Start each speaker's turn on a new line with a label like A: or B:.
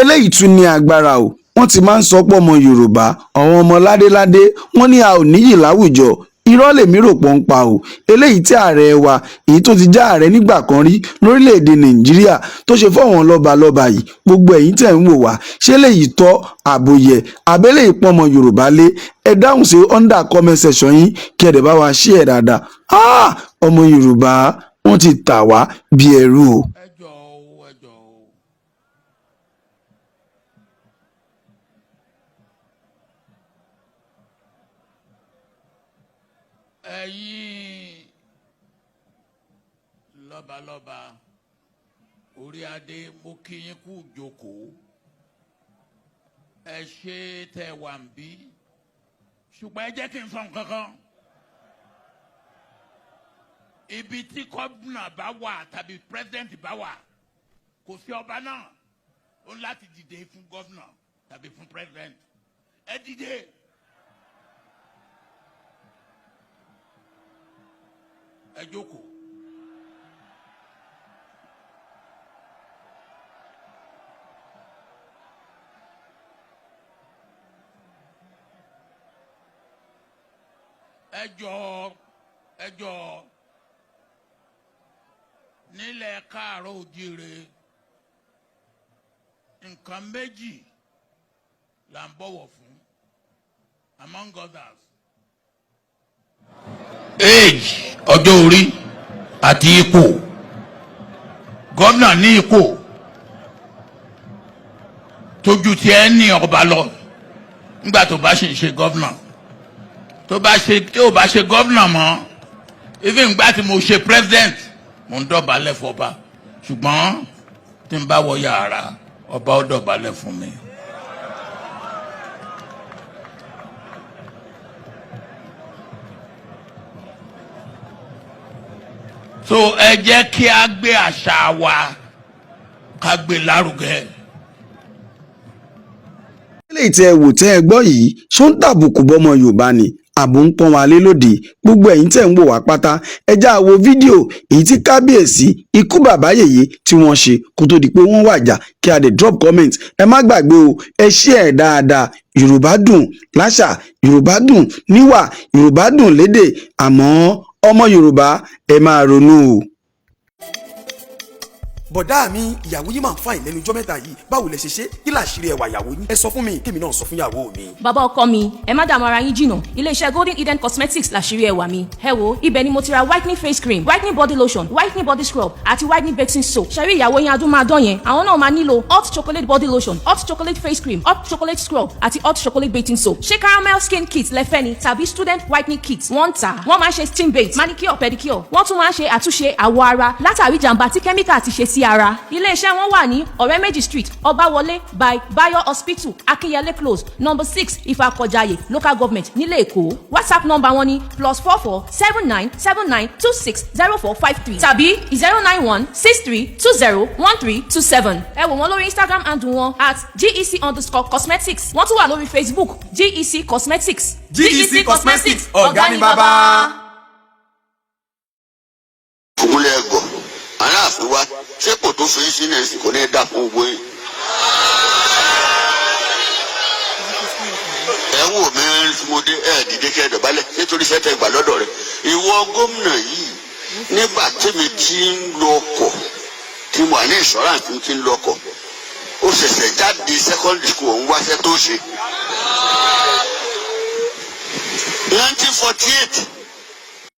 A: eléyìí tún ní agbára o. Wọ́n ti máa ń sọ pé ọmọ Yorùbá àwọn ọmọ ládéládé wọ́n ní a ò níyì láwùjọ. Irọ́ lèmi rò pọ̀ ń pa o. Eléyìí tí ààrẹ wa èyí tó ti já ààrẹ nígbà kan rí lórílẹ̀‐èdè Nàìjíríà tó ṣe fọ́wọn lọ́balọ́ba yìí gbogbo ẹ̀yin tẹ̀ ń wò wá ṣé léyìí tọ́ àbòyẹ àbẹ́lẹ̀ ìpọ́nmọ Yorùbá lé ẹ dáhùn sí under comment section yín kí ẹ dẹ̀ bá wa share dáadáa. Ọmọ Yorùbá wọ́n ti tà wá bí ẹrú o.
B: Ẹ̀yin lọ́balọ́ba orí adé mo kí yín kú jókòó ẹ ṣe tẹ́ wà ń bí ṣùgbọ́n ẹ jẹ́ kí n sọ nǹkan kan ibi tí gómìnà bá wà tàbí president bá wà kò sí ọba náà ó láti dìde fún gómìnà tàbí fún president ẹ dìde. Ẹ jókòó. Ẹ jọ̀ọ́ nílẹ̀ káàárọ̀ oòjíire nǹkan méjì là ń bọ̀wọ̀ fún among others. Age ọjọ́ orí àti ipò gómìnà ní ipò tójú tí ẹ ní ọba lọ nígbà tó bá ṣe ṣe gómìnà tí ó bá ṣe gómìnà mọ́ even nígbà tí mo ṣe president mo ń dọ̀bálẹ̀ fọba ṣùgbọ́n tí n bá wọ yàrá ọba ó dọ̀bálẹ̀ fún mi. So ẹ jẹ́ kí a gbé àṣà wa ká gbé lárugẹ.
A: Eléyìí tẹ́ ẹ wò tẹ́ ẹ gbọ́ yìí ṣó ń tàbùkù bọ́mọ Yorùbá ni àbò ń pọ́n wa lé lóde gbogbo ẹ̀yin tẹ́ ń wò wá pátá ẹ já wo fídíò èyí tí kábíyèsí ikú bàbá yèyé tí wọ́n ṣe kó tó di pé wọ́n wàjà kí a dé drop comment ẹ má gbàgbé o ẹ share dáadáa. Yorùbá dùn láṣà, Yorùbá dùn níwà, Yorùbá dùn lédè àmọ́ ọmọ Yorùbá ẹ máa ronú o.
C: bọ̀dá mi ìyàwó yìí máa ń fàìn lẹ́nu ọjọ́ mẹ́ta yìí báwo lẹ ṣe ṣe kí làṣírí ẹwà ìyàwó yín ẹ sọ fún mi kémi náà sọ fún ìyàwó mi.
D: bàbá ọkọ mi ẹ má dààmú ara yín jìnnà iléeṣẹ́ Golden Eden Cosmetics làṣírí ẹwà mi ẹ wo ibẹ̀ ni mo ti ra whitening face cream whitening body lotion whitening body scrub àti whitening bathing soap ṣẹ́rí ìyàwó yín adún máa dán yẹn àwọn náà máa nílò hot chocolate body lotion hot chocolate face cream hot chocolate scrub àti hot chocolate bathing soap ṣé caramel skin kit lẹ́fẹ́ ni tàbí student whitening kit wọ́n ń tà wọ́n máa ń ṣe steam bath manicure pedicure wọ́n tún máa ń ṣe àtúnṣe àwọ̀ ara látàrí jàǹbá tí kẹ́míkà ti ṣe sí ara iléeṣẹ́ wọn wà ní ọ̀rẹ́méjì street ọbáwọlé by bayo hospital akínyẹlé close number 6 ìfàkọ̀jayé local government nílẹ̀ èkó whatsapp number wọn ní +44 79 79 26 0453 tàbí 091 63 20 1327 ẹ wò wọn lórí instagram handle wọn at gec_cosmetics wọ́n tún wà lórí facebook gec cosmetics.
C: gec cosmetics ọ̀gá ni bàbá.
E: ògúnlẹ̀ ẹ̀gọ́ aláàfin wa ṣé kò tó fi sí náà sì kò ní dá fún owó yìí. ẹ wò mí tí mo dé dìde kí ẹ dọ̀bálẹ̀ nítorí sẹ́tẹ̀ ìgbà lọ́dọ̀ rẹ̀ ìwọ gómìnà yìí nígbà tèmi tí ń lọ ọkọ̀ tí mo wà ní insurance tí ń lọ ọkọ̀ ó ṣẹ̀ṣẹ̀ jáde secondary school òun wáṣẹ́ tó ṣe. 1948